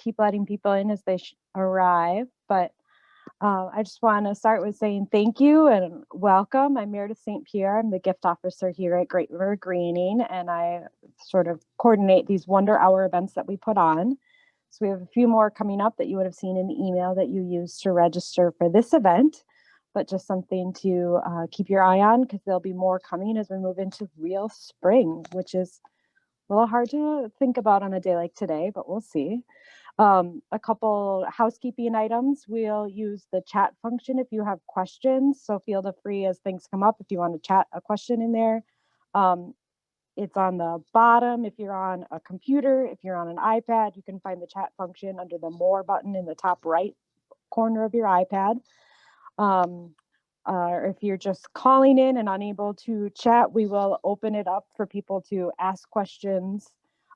keep letting people in as they arrive, but I just want to start with saying thank you and welcome. I'm Meredith St. Pierre. I'm the gift officer here at Great River Greening, and I sort of coordinate these Wonder Hour events that we put on. So we have a few more coming up that you would have seen in the email that you used to register for this event, but just something to keep your eye on, because there'll be more coming as we move into real spring, which is a little hard to think about on a day like today, but we'll see. A couple housekeeping items. We'll use the chat function if you have questions. So feel free as things come up if you want to chat a question in there. It's on the bottom. If you're on a computer, if you're on an iPad, you can find the chat function under the More button in the top right corner of your iPad. If you're just calling in and unable to chat, we will open it up for people to ask questions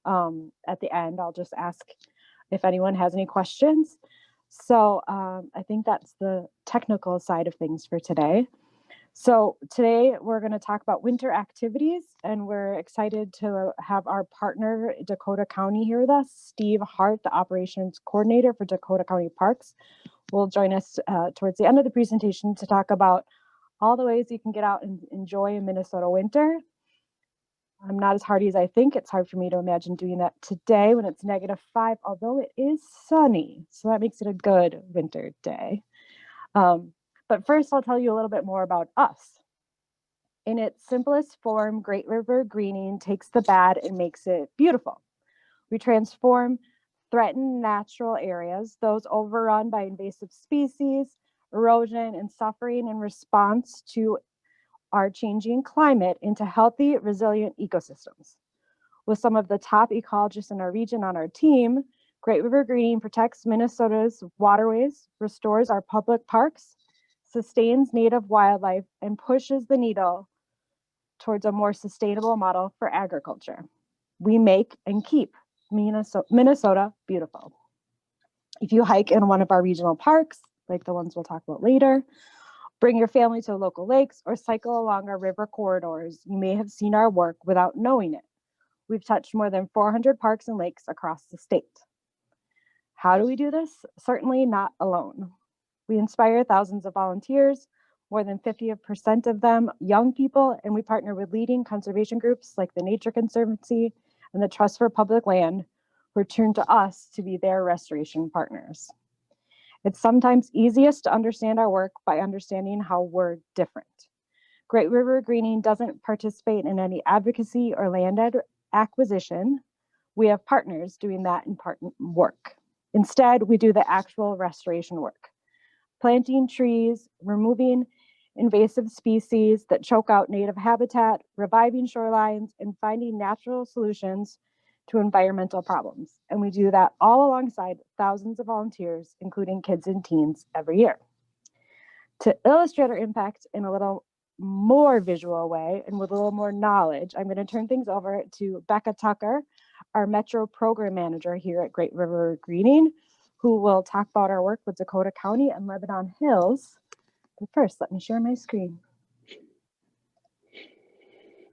at the end. I'll just ask if anyone has any questions. So I think that's the technical side of things for today. So today we're going to talk about winter activities, and we're excited to have our partner, Dakota County, here with us. Steve Hart, the operations coordinator for Dakota County Parks, will join us towards the end of the presentation to talk about all the ways you can get out and enjoy a Minnesota winter. I'm not as hardy as I think. It's hard for me to imagine doing that today when it's -5, although it is sunny. So that makes it a good winter day. But first, I'll tell you a little bit more about us. In its simplest form, Great River Greening takes the bad and makes it beautiful. We transform threatened natural areas, those overrun by invasive species, erosion, and suffering in response to our changing climate, into healthy, resilient ecosystems. With some of the top ecologists in our region on our team, Great River Greening protects Minnesota's waterways, restores our public parks, sustains native wildlife, and pushes the needle towards a more sustainable model for agriculture. We make and keep Minnesota beautiful. If you hike in one of our regional parks, like the ones we'll talk about later, bring your family to local lakes, or cycle along our river corridors, you may have seen our work without knowing it. We've touched more than 400 parks and lakes across the state. How do we do this? Certainly not alone. We inspire thousands of volunteers, more than 50% of them young people, and we partner with leading conservation groups like the Nature Conservancy and the Trust for Public Land, who turn to us to be their restoration partners. It's sometimes easiest to understand our work by understanding how we're different. Great River Greening doesn't participate in any advocacy or land acquisition. We have partners doing that in work. Instead, we do the actual restoration work, planting trees, removing invasive species that choke out native habitat, reviving shorelines, and finding natural solutions to environmental problems. And we do that all alongside thousands of volunteers, including kids and teens, every year. To illustrate our impact in a little more visual way and with a little more knowledge, I'm going to turn things over to Becca Tucker, our Metro Program Manager here at Great River Greening, who will talk about our work with Dakota County and Lebanon Hills. But first, let me share my screen.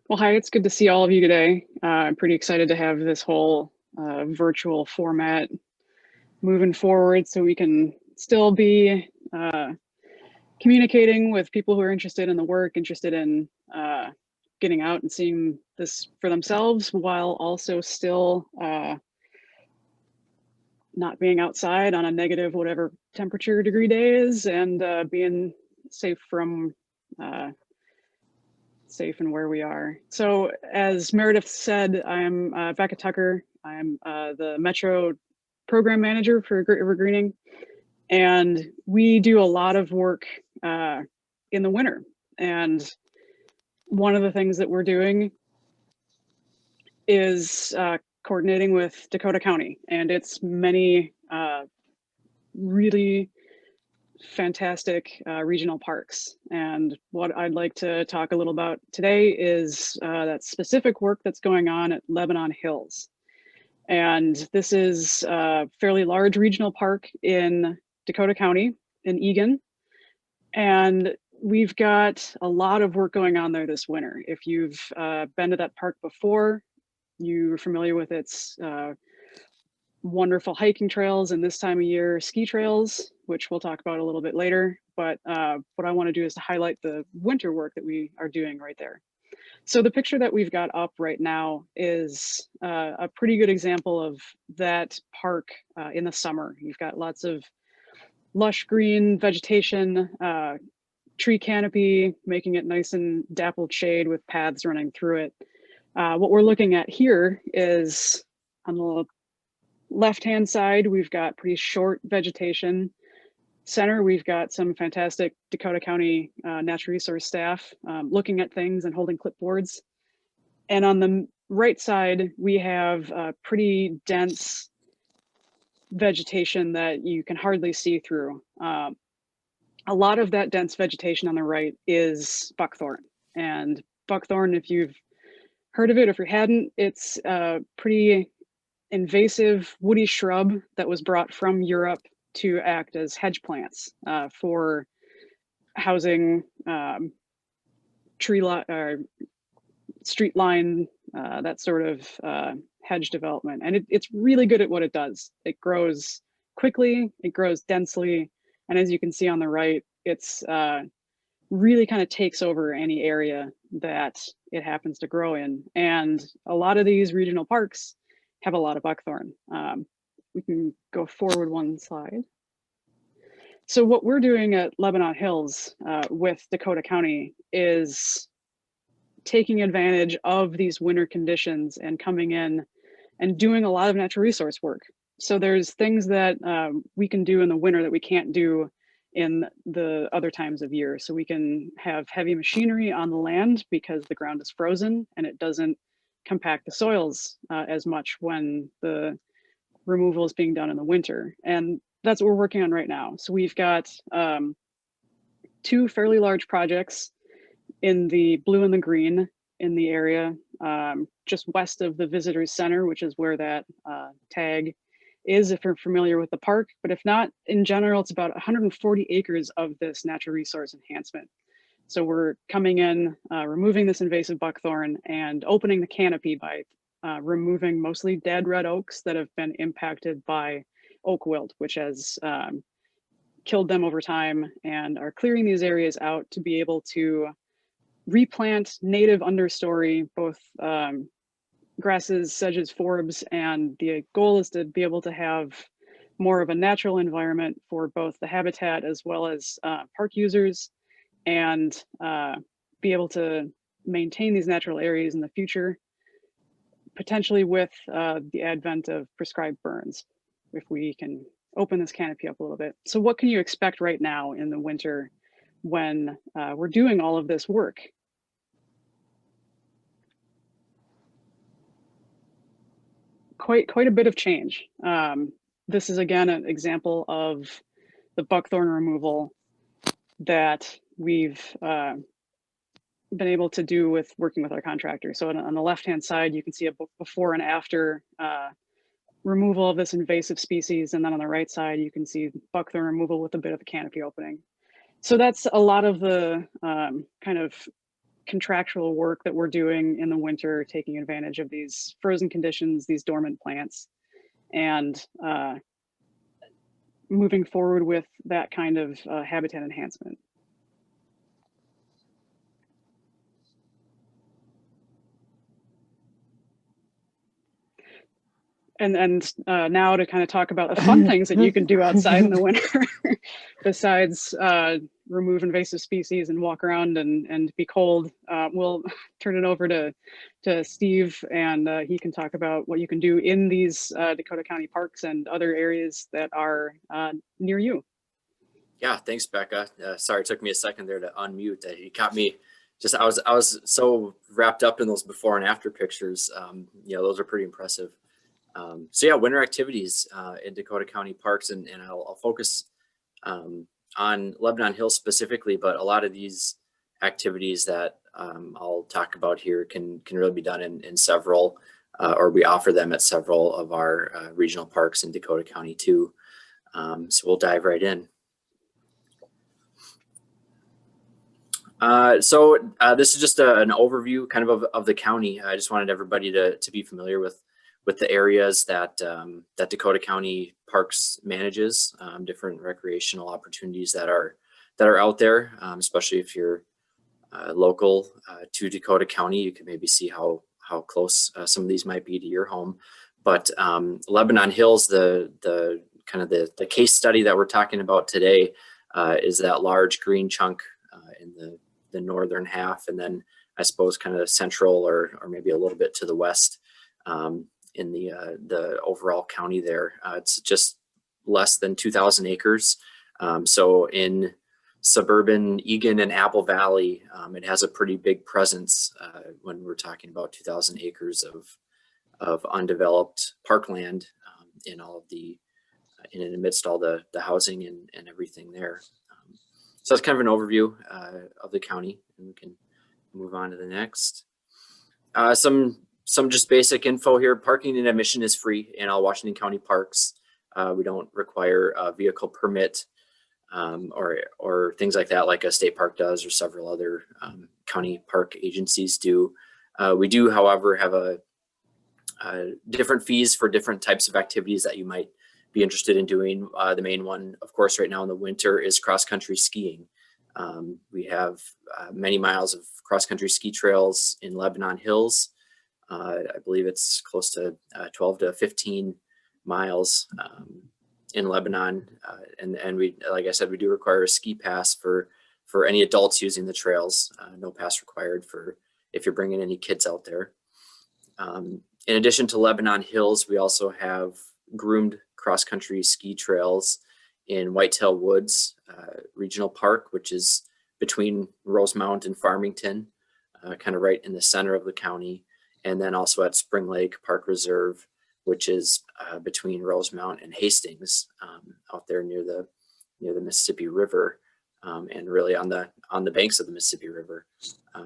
Well, hi, it's good to see all of you today. I'm pretty excited to have this whole virtual format moving forward so we can still be communicating with people who are interested in the work, interested in getting out and seeing this for themselves, while also still not being outside on a negative whatever temperature degree day is, and being safe from safe in where we are. So as Meredith said, I'm Becca Tucker. I'm the Metro Program Manager for Great River Greening. And we do a lot of work in the winter. And one of the things that we're doing is coordinating with Dakota County and its many really fantastic regional parks. And what I'd like to talk a little about today is that specific work that's going on at Lebanon Hills. And this is a fairly large regional park in Dakota County in Egan. And we've got a lot of work going on there this winter. If you've been to that park before, you're familiar with its wonderful hiking trails, and this time of year, ski trails, which we'll talk about a little bit later. But what I want to do is to highlight the winter work that we are doing right there. So the picture that we've got up right now is a pretty good example of that park in the summer. You've got lots of lush green vegetation, tree canopy, making it nice and dappled shade with paths running through it. What we're looking at here is on the left-hand side, we've got pretty short vegetation. Center, we've got some fantastic Dakota County natural resource staff looking at things and holding clipboards. And on the right side, we have pretty dense vegetation that you can hardly see through. A lot of that dense vegetation on the right is buckthorn. And buckthorn, if you've heard of it, if you hadn't, it's a pretty invasive woody shrub that was brought from Europe to act as hedge plants for housing, street line, that sort of hedge development. And it's really good at what it does. It grows quickly, it grows densely, and as you can see on the right, it's really kind of takes over any area that it happens to grow in. And a lot of these regional parks have a lot of buckthorn. We can go forward one slide. So what we're doing at Lebanon Hills with Dakota County is taking advantage of these winter conditions and coming in and doing a lot of natural resource work. So there's things that we can do in the winter that we can't do in the other times of year. So we can have heavy machinery on the land because the ground is frozen and it doesn't compact the soils as much when the removal is being done in the winter. And that's what we're working on right now. So we've got 2 fairly large projects in the blue and the green in the area, just west of the Visitors Center, which is where that tag is if you're familiar with the park. But if not, in general, it's about 140 acres of this natural resource enhancement. So we're coming in, removing this invasive buckthorn and opening the canopy by removing mostly dead red oaks that have been impacted by oak wilt, which has killed them over time, and are clearing these areas out to be able to replant native understory, both grasses, sedges, forbs, and the goal is to be able to have more of a natural environment for both the habitat as well as park users, and be able to maintain these natural areas in the future, potentially with the advent of prescribed burns, if we can open this canopy up a little bit. So what can you expect right now in the winter when we're doing all of this work? Quite a bit of change. This is again an example of the buckthorn removal that we've been able to do with working with our contractor. So on the left-hand side, you can see a before and after removal of this invasive species. And then on the right side, you can see buckthorn removal with a bit of a canopy opening. So that's a lot of the kind of contractual work that we're doing in the winter, taking advantage of these frozen conditions, these dormant plants, and moving forward with that kind of habitat enhancement. And now to kind of talk about the fun things that you can do outside in the winter, besides remove invasive species and walk around and be cold. We'll turn it over to Steve, and he can talk about what you can do in these Dakota County parks and other areas that are near you. Yeah, thanks, Becca. Sorry, it took me a second there to unmute. You caught me. Just I was so wrapped up in those before and after pictures. Those are pretty impressive. So yeah, winter activities in Dakota County Parks, and I'll focus on Lebanon Hills specifically, but a lot of these activities that I'll talk about here can really be done in several, or we offer them at several of our regional parks in Dakota County too. So we'll dive right in. This is just an overview kind of the county. I just wanted everybody to be familiar with with the areas that that Dakota County Parks manages, different recreational opportunities that are out there, especially if you're local to Dakota County. You can maybe see how close some of these might be to your home. But Lebanon Hills, the kind of the case study that we're talking about today, is that large green chunk in the northern half, and then I suppose kind of central or maybe a little bit to the west in the overall county there. It's just less than 2,000 acres. So in suburban Egan and Apple Valley, it has a pretty big presence when we're talking about 2,000 acres of undeveloped parkland in all of the in and amidst all the housing and everything there. So that's kind of an overview of the county, and we can move on to the next. Some just basic info here. Parking and admission is free in all Washington County parks. We don't require a vehicle permit or things like that, like a state park does, or several other county park agencies do. We do, however, have different fees for different types of activities that you might be interested in doing. The main one, of course, right now in the winter is cross-country skiing. We have many miles of cross-country ski trails in Lebanon Hills. I believe it's close to 12 to 15 miles in Lebanon, and we, like I said, we do require a ski pass for any adults using the trails. No pass required for if you're bringing any kids out there. In addition to Lebanon Hills, we also have groomed cross-country ski trails in Whitetail Woods Regional Park, which is between Rosemount and Farmington, kind of right in the center of the county. And then also at Spring Lake Park Reserve, which is between Rosemount and Hastings, out there near the Mississippi River, and really on the banks of the Mississippi River.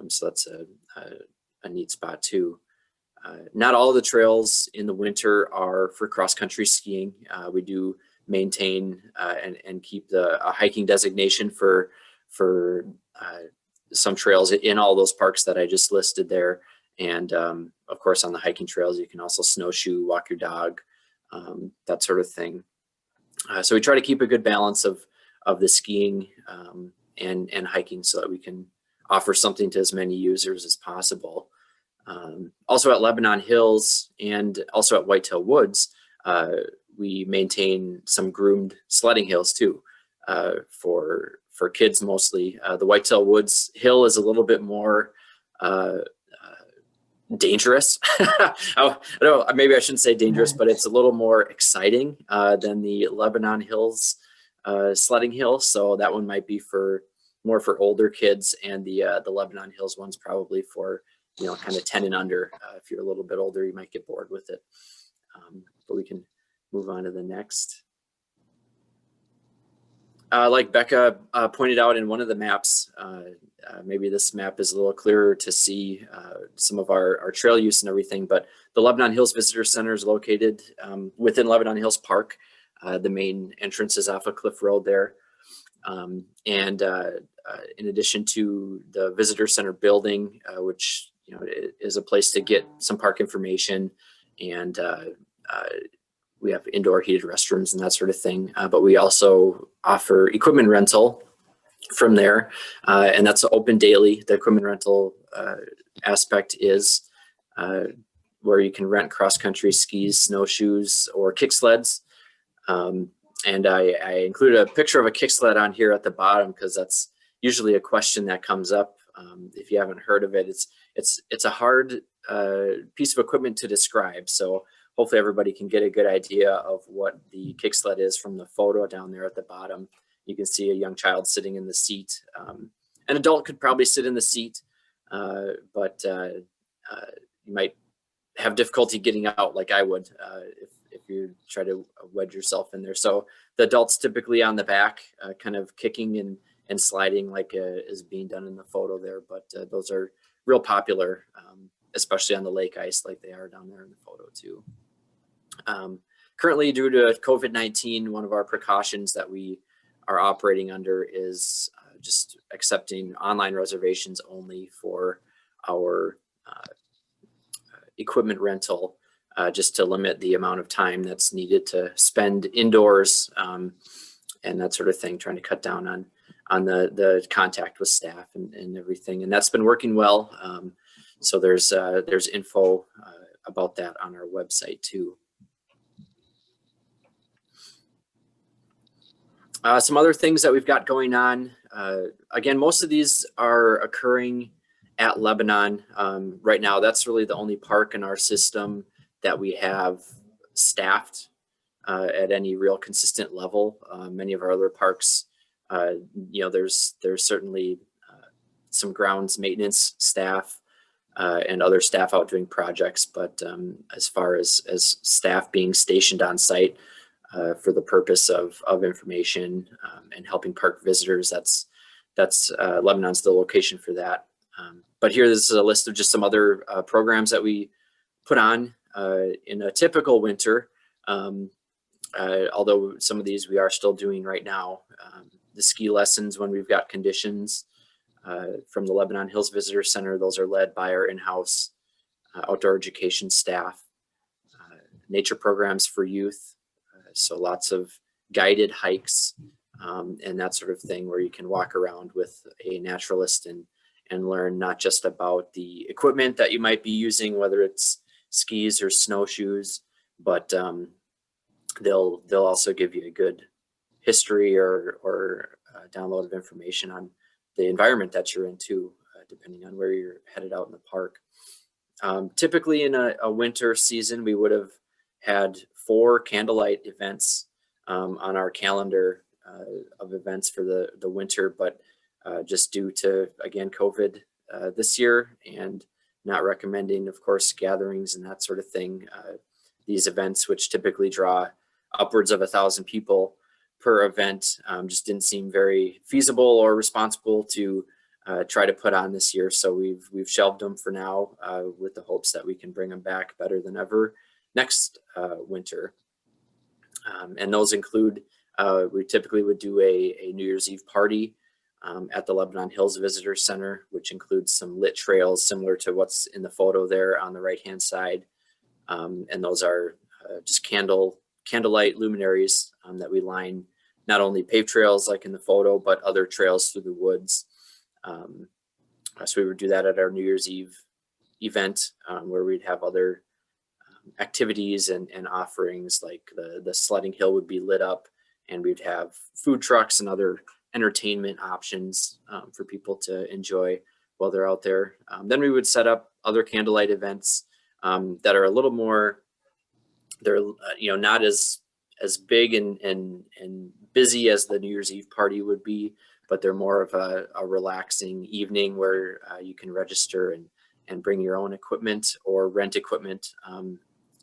So that's a neat spot too. Not all of the trails in the winter are for cross-country skiing. We do maintain and keep a hiking designation for some trails in all those parks that I just listed there. And of course, on the hiking trails, you can also snowshoe, walk your dog, that sort of thing. So we try to keep a good balance of the skiing and hiking so that we can offer something to as many users as possible. Also at Lebanon Hills and also at Whitetail Woods, we maintain some groomed sledding hills too, for kids mostly. The Whitetail Woods hill is a little bit more dangerous. Maybe I shouldn't say dangerous, but it's a little more exciting than the Lebanon Hills sledding hill. So that one might be more for older kids, and the Lebanon Hills one's probably for kind of 10 and under. If you're a little bit older, you might get bored with it. But we can move on to the next. Like Becca pointed out in one of the maps, maybe this map is a little clearer to see some of our trail use and everything, but the Lebanon Hills Visitor Center is located within Lebanon Hills Park. The main entrance is off of Cliff Road there. And in addition to the Visitor Center building, which is a place to get some park information, and we have indoor heated restrooms and that sort of thing. But we also offer equipment rental from there, and that's open daily. The equipment rental aspect is where you can rent cross-country skis, snowshoes, or kick sleds. And I included a picture of a kick sled on here at the bottom because that's usually a question that comes up. If you haven't heard of it, it's a hard piece of equipment to describe. So hopefully everybody can get a good idea of what the kick sled is from the photo down there at the bottom. You can see a young child sitting in the seat. An adult could probably sit in the seat, but you might have difficulty getting out like I would if you try to wedge yourself in there. So the adult's typically on the back, kind of kicking and sliding like is being done in the photo there. But those are real popular, especially on the lake ice like they are down there in the photo too. Currently, due to COVID-19, one of our precautions that we are operating under is just accepting online reservations only for our equipment rental. just to limit the amount of time that's needed to spend indoors, and that sort of thing, trying to cut down on the contact with staff and everything. And that's been working well. So there's info about that on our website too. Some other things that we've got going on. Again, most of these are occurring at Lebanon. Right now, that's really the only park in our system that we have staffed at any real consistent level. Many of our other parks, there's certainly some grounds maintenance staff and other staff out doing projects. But as far as staff being stationed on site for the purpose of information and helping park visitors, that's Lebanon's the location for that. But here, this is a list of just some other programs that we put on in a typical winter. Although some of these we are still doing right now. The ski lessons when we've got conditions from the Lebanon Hills Visitor Center, those are led by our in-house outdoor education staff. Nature programs for youth, so lots of guided hikes and that sort of thing, where you can walk around with a naturalist and learn not just about the equipment that you might be using, whether it's skis or snowshoes, but they'll also give you a good history or download of information on the environment that you're into, depending on where you're headed out in the park. Typically in a winter season, we would have had 4 candlelight events on our calendar of events for the winter, but just due to, again, COVID this year and not recommending, of course, gatherings and that sort of thing, these events, which typically draw upwards of 1,000 people per event, just didn't seem very feasible or responsible to try to put on this year. So we've shelved them for now with the hopes that we can bring them back better than ever next winter. And those include, we typically would do a New Year's Eve party at the Lebanon Hills Visitor Center, which includes some lit trails similar to what's in the photo there on the right-hand side. And those are just candlelight luminaries that we line not only paved trails like in the photo, but other trails through the woods. So we would do that at our New Year's Eve event, where we'd have other activities and offerings, like the sledding hill would be lit up, and we'd have food trucks and other entertainment options for people to enjoy while they're out there. Then we would set up other candlelight events that are a little more, they're not as big and busy as the New Year's Eve party would be, but they're more of a relaxing evening where you can register and bring your own equipment or rent equipment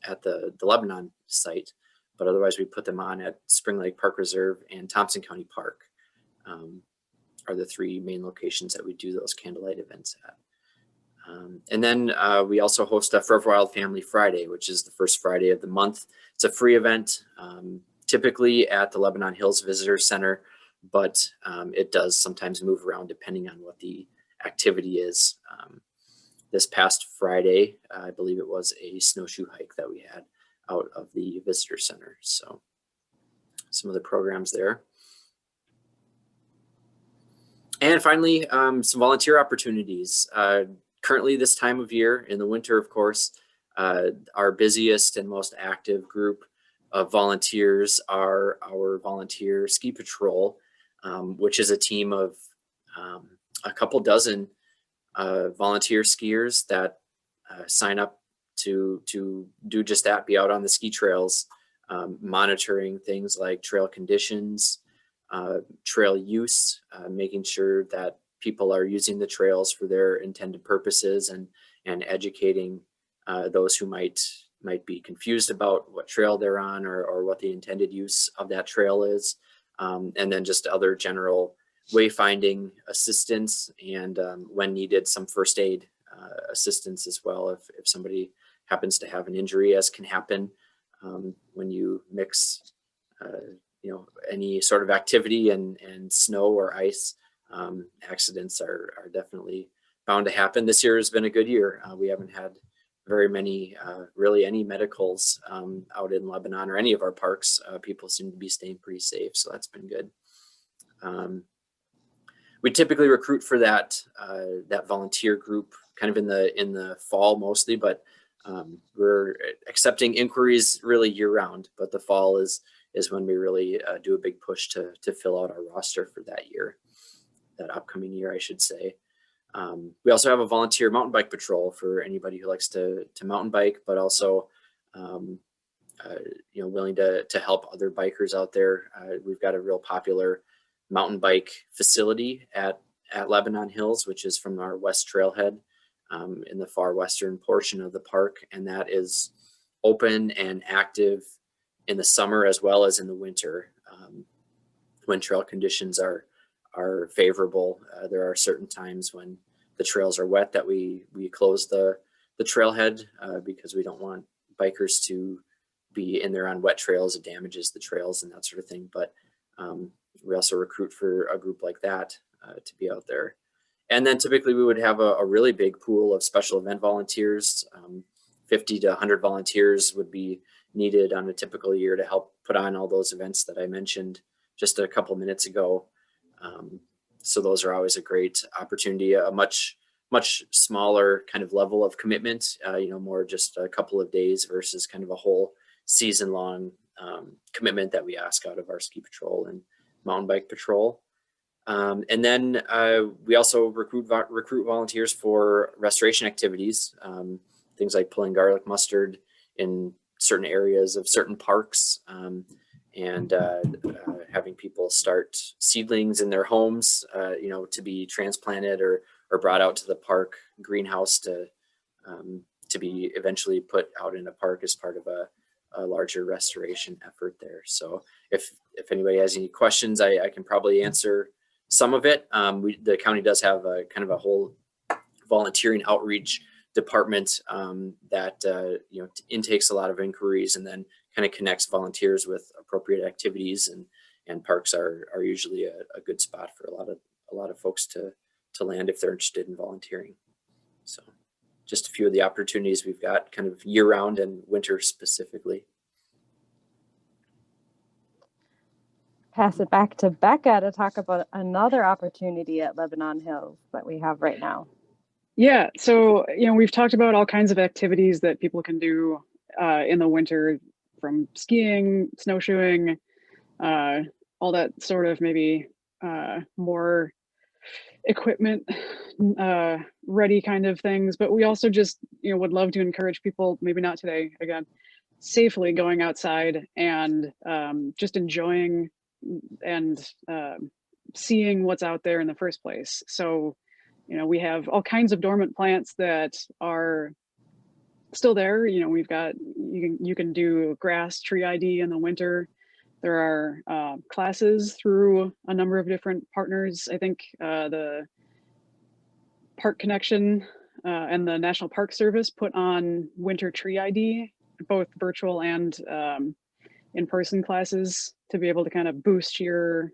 at the Lebanon site. But otherwise, we put them on at Spring Lake Park Reserve and Thompson County Park are the 3 main locations that we do those candlelight events at. And then we also host a Forever Wild Family Friday, which is the first Friday of the month. It's a free event, typically at the Lebanon Hills Visitor Center, but it does sometimes move around depending on what the activity is. This past Friday, I believe it was a snowshoe hike that we had out of the visitor center. So some of the programs there. And finally, some volunteer opportunities. Currently this time of year in the winter, of course, our busiest and most active group of volunteers are our volunteer ski patrol, which is a team of a couple dozen volunteer skiers that sign up to do just that, be out on the ski trails, monitoring things like trail conditions, trail use, making sure that people are using the trails for their intended purposes, and educating those who might be confused about what trail they're on or what the intended use of that trail is. And then just other general wayfinding assistance, and when needed, some first aid assistance as well, if somebody happens to have an injury, as can happen when you mix any sort of activity and snow or ice. Accidents are definitely bound to happen. This year has been a good year. We haven't had very many, really any medicals out in Lebanon or any of our parks. People seem to be staying pretty safe, so that's been good. We typically recruit for that volunteer group kind of in the fall mostly, but we're accepting inquiries really year round. But the fall is when we really do a big push to fill out our roster for that upcoming year, I should say. We also have a volunteer mountain bike patrol for anybody who likes to mountain bike, but also willing to help other bikers out there. We've got a real popular mountain bike facility at Lebanon Hills, which is from our west trailhead in the far western portion of the park, and that is open and active in the summer as well as in the winter when trail conditions are favorable. There are certain times when the trails are wet that we close the trailhead because we don't want bikers to be in there on wet trails. It damages the trails and that sort of thing. But we also recruit for a group like that to be out there. And then typically we would have a really big pool of special event volunteers. 50 to 100 volunteers would be needed on a typical year to help put on all those events that I mentioned just a couple minutes ago. So those are always a great opportunity, a much smaller kind of level of commitment, more just a couple of days versus kind of a whole season long commitment that we ask out of our ski patrol and mountain bike patrol. And then we also recruit volunteers for restoration activities, things like pulling garlic mustard in certain areas of certain parks, and having people start seedlings in their homes, to be transplanted or brought out to the park greenhouse to be eventually put out in a park as part of a larger restoration effort there. So if anybody has any questions, I can probably answer some of it. The county does have a kind of a whole volunteering outreach department that intakes a lot of inquiries and then kind of connects volunteers with appropriate activities, and parks are usually a good spot for a lot of folks to land if they're interested in volunteering. So just a few of the opportunities we've got kind of year round and winter specifically. Pass it back to Becca to talk about another opportunity at Lebanon Hills that we have right now. Yeah, so we've talked about all kinds of activities that people can do in the winter, from skiing, snowshoeing, all that sort of maybe more equipment ready kind of things. But we also just would love to encourage people, maybe not today, again, safely going outside and just enjoying and seeing what's out there in the first place. So we have all kinds of dormant plants that are still there. We've got, you can do grass tree ID in the winter. There are classes through a number of different partners. I think the Park Connection and the National Park Service put on winter tree ID, both virtual and in-person classes, to be able to kind of boost your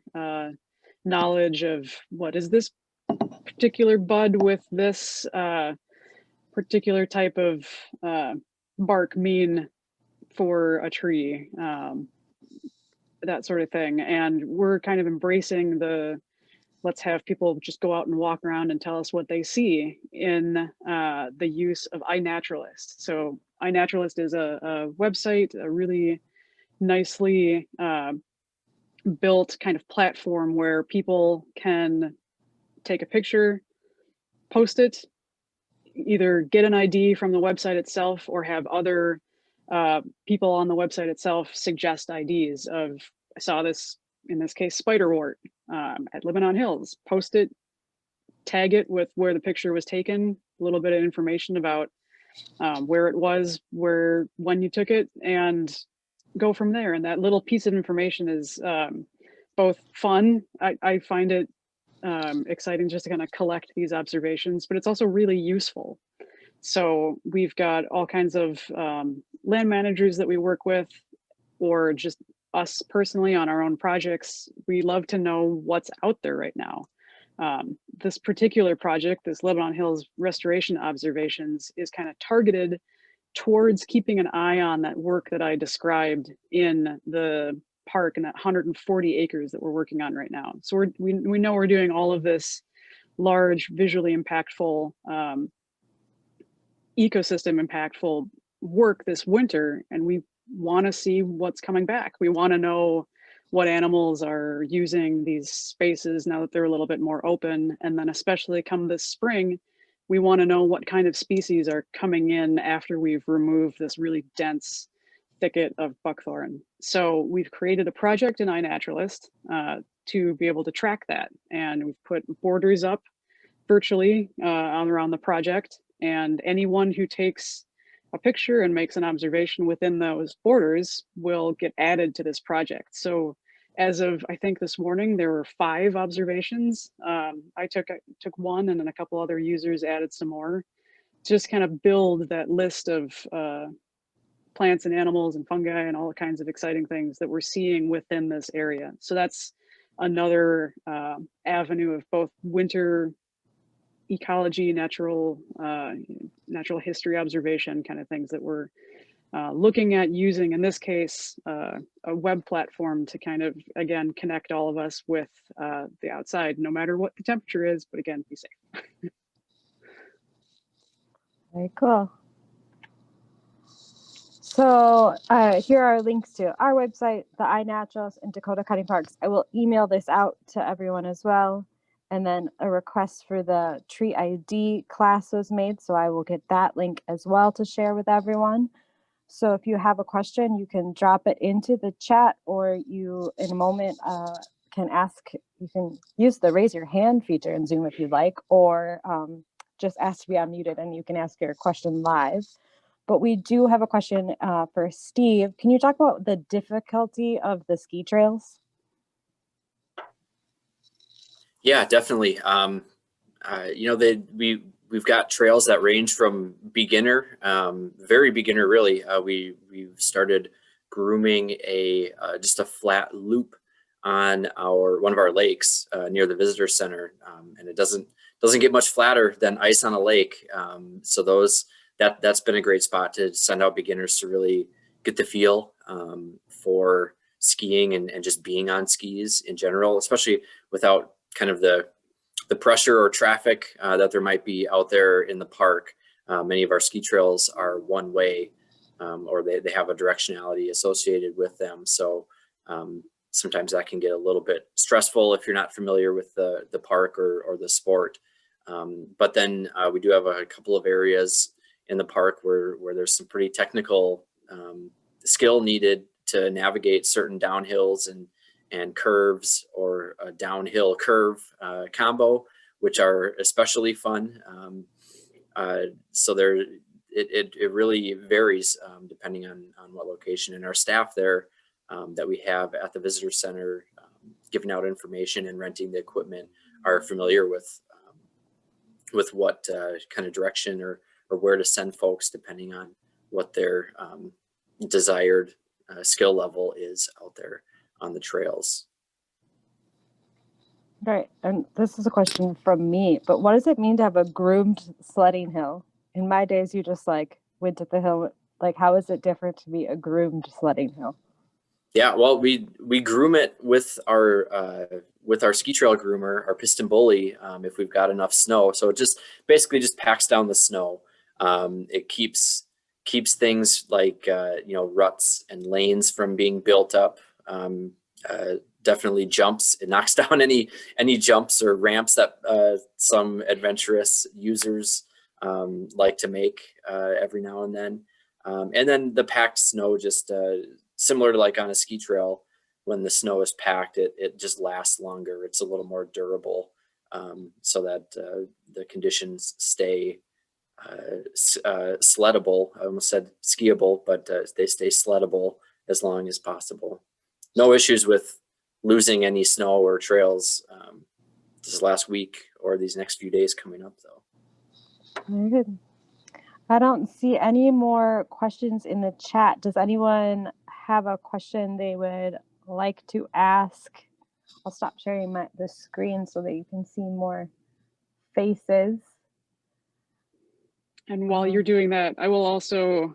knowledge of what is this particular bud with this particular type of bark mean for a tree, that sort of thing. And we're kind of embracing let's have people just go out and walk around and tell us what they see in the use of iNaturalist. So iNaturalist is a website, a really nicely built kind of platform where people can take a picture, post it, either get an ID from the website itself or have other people on the website itself suggest IDs of, I saw this, in this case, spiderwort at Lebanon Hills. Post it, tag it with where the picture was taken, a little bit of information about where it was, when you took it, and go from there. And that little piece of information is both fun. I find it exciting just to kind of collect these observations, but it's also really useful. So we've got all kinds of land managers that we work with, or just us personally on our own projects. We love to know what's out there right now. This particular project, this Lebanon Hills Restoration Observations, is kind of targeted towards keeping an eye on that work that I described in the park and that 140 acres that we're working on right now. So we know we're doing all of this large, visually impactful, ecosystem impactful work this winter, and we want to see what's coming back. We want to know what animals are using these spaces now that they're a little bit more open. And then especially come this spring, we want to know what kind of species are coming in after we've removed this really dense thicket of buckthorn. So we've created a project in iNaturalist to be able to track that. And we've put borders up virtually around the project. And anyone who takes a picture and makes an observation within those borders will get added to this project. So as of, I think this morning, there were 5 observations. I took one, and then a couple other users added some more, to just kind of build that list of plants and animals and fungi and all kinds of exciting things that we're seeing within this area. So that's another avenue of both winter ecology, natural history observation kind of things that we're looking at using, in this case, a web platform to kind of, again, connect all of us with the outside, no matter what the temperature is, but again, be safe. Very cool. So here are links to our website, the iNaturalist, and Dakota County Parks. I will email this out to everyone as well. And then a request for the tree ID class was made, so I will get that link as well to share with everyone. So if you have a question, you can drop it into the chat, or you, in a moment, can ask. You can use the raise your hand feature in Zoom if you'd like, or just ask to be unmuted and you can ask your question live. But we do have a question for Steve. Can you talk about the difficulty of the ski trails? Yeah, definitely. You know, we've got trails that range from beginner, very beginner, really. We've started grooming just a flat loop on one of our lakes near the visitor center, and it doesn't get much flatter than ice on a lake. So that's been a great spot to send out beginners to really get the feel for skiing and just being on skis in general, especially without kind of the pressure or traffic that there might be out there in the park. Many of our ski trails are one way, or they have a directionality associated with them. So sometimes that can get a little bit stressful if you're not familiar with the park or the sport. But then we do have a couple of areas in the park where there's some pretty technical skill needed to navigate certain downhills and curves, or a downhill curve combo, which are especially fun. So it really varies depending on what location. And our staff there that we have at the visitor center, giving out information and renting the equipment, are familiar with what kind of direction or where to send folks depending on what their desired skill level is out there on the trails. Right, and this is a question from me, but what does it mean to have a groomed sledding hill? In my days, you just like went to the hill. Like, how is it different to be a groomed sledding hill? Yeah, well, we groom it with our ski trail groomer, our piston bully, if we've got enough snow. So it just basically just packs down the snow. It keeps things like ruts and lanes from being built up. Definitely jumps. It knocks down any jumps or ramps that some adventurous users like to make every now and then. And then the packed snow, just similar to like on a ski trail, when the snow is packed, it just lasts longer. It's a little more durable, so that the conditions stay sleddable. I almost said skiable, but they stay sleddable as long as possible. No issues with losing any snow or trails this last week or these next few days coming up, though. Very good. I don't see any more questions in the chat. Does anyone have a question they would like to ask? I'll stop sharing the screen so that you can see more faces. And while you're doing that, I will also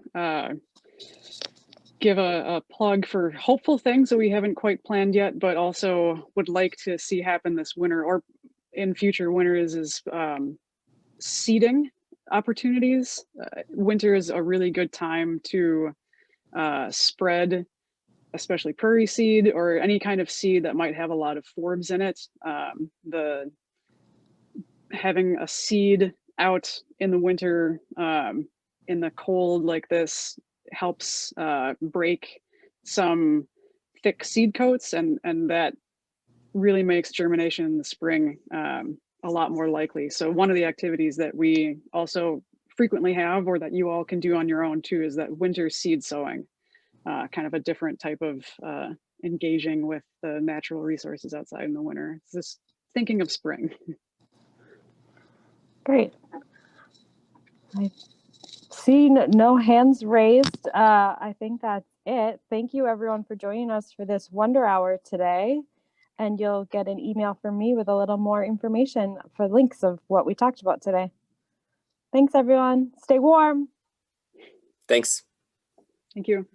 give a plug for hopeful things that we haven't quite planned yet, but also would like to see happen this winter or in future winters is seeding opportunities. Winter is a really good time to spread, especially prairie seed or any kind of seed that might have a lot of forbs in it. Having a seed out in the winter in the cold like this helps break some thick seed coats, and that really makes germination in the spring a lot more likely. So one of the activities that we also frequently have, or that you all can do on your own too, is that winter seed sowing, kind of a different type of engaging with the natural resources outside in the winter. It's just thinking of spring. Great. I see no hands raised. I think that's it. Thank you everyone for joining us for this Wonder Hour today. And you'll get an email from me with a little more information for links of what we talked about today. Thanks everyone. Stay warm. Thanks. Thank you.